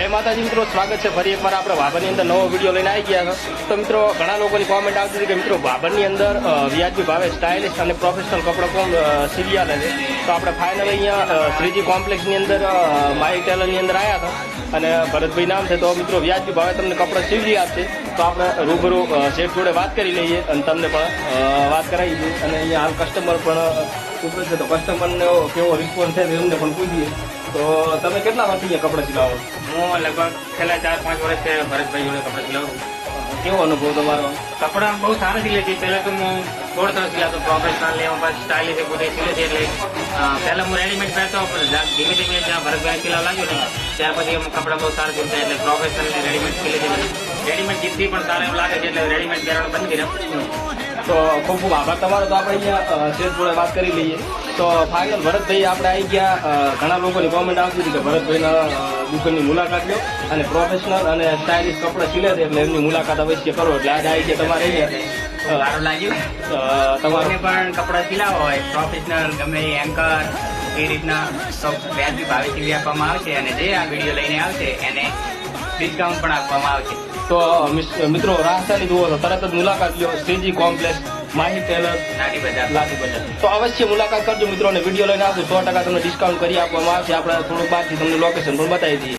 જય માતાજી મિત્રો, સ્વાગત છે ફરી એકવાર આપણે વાભરની અંદર નવો વિડીયો લઈને આવી ગયા છે. તો મિત્રો ઘણા લોકોની કોમેન્ટ આવતી હતી કે મિત્રો વાભરની અંદર વ્યાજબી ભાવે સ્ટાઇલિશ અને પ્રોફેશનલ કપડાં કોણ સીવી આલે છે. તો આપણે ફાઇનલ અહીંયા શ્રીજી કોમ્પ્લેક્સની અંદર માઈ ટેલરની અંદર આવ્યા હતા અને ભરતભાઈ નામ છે. તો મિત્રો વ્યાજબી ભાવે તમને કપડાં સીવી આપશે. તો આપણે રૂબરૂ શેઠ જોડે વાત કરી લઈએ અને તમને પણ વાત કરાવી દઈએ. અને અહીંયા હાલ કસ્ટમર પણ ઉપલબ્ધ છે, તો કસ્ટમરને કેવો રિસ્પોન્સ છે એમને પણ પૂછીએ. તો તમે કેટલા વર્ષથી અહીંયા કપડાં સિલાવો? હું લગભગ છેલ્લા 4-5 વર્ષથી ભરતભાઈ જોડે કપડા સિલાવું. કેવો અનુભવ તમારો? કપડા બહુ સારા સિલે છે. પહેલા તો હું થોડો થોડો સિલાતો, પ્રોફેશનલ ને પછી સ્ટાઇલિશ પોતે સિલે છે. એટલે પહેલા હું રેડીમેડ પહેરતો, પણ ધીમે ધીમે ત્યાં ભરતભાઈ સિલાવ લાગ્યો ને ત્યાર પછી હું કપડા બહુ સારા સિલતા. એટલે પ્રોફેશનલ ને રેડીમેડ સિલે છે. રેડીમેડ જીતથી પણ સારા એવું લાગે છે, એટલે રેડીમેડ પહેરવાનું બંધ કર્યા. તો ખૂબ ખૂબ આભાર તમારો. તો આપણે અહીંયા શેઠ જોડે વાત કરી લઈએ. તો ફાઇનલ ભરતભાઈ આપણે આવી ગયા. ઘણા લોકોની કોમેન્ટ આવતી હતી કે ભરતભાઈના દુકાનની મુલાકાત લો અને પ્રોફેશનલ અને સ્ટાઇલિશ કપડાં સિલે છે, એટલે એમની મુલાકાત અવશ્ય કરો. એટલે આજે આવી ગયા તમારે અહીંયા સારું લાગ્યું. તમારે પણ કપડા સિલાવો હોય પ્રોફેશનલ ગમે એન્કર એ રીતના તો વ્યાજબી ભાવે સીવી આપવામાં આવશે. અને જે આ વિડીયો લઈને આવશે એને ડિસ્કાઉન્ટ પણ આપવામાં આવશે. તો મિત્રો રાહસાની જુઓ તો તરત જ મુલાકાત લો શ્રીજી કોમ્પ્લેક્સ માહી ટેલર લાઠી બજાર. તો અવશ્ય મુલાકાત કરજો મિત્રો. અને વિડીયો લઈને આવજો 100% તમને ડિસ્કાઉન્ટ કરી આપવામાં આવશે. આપણે થોડુંક બહારથી તમને લોકેશન પણ બતાવી દઈએ.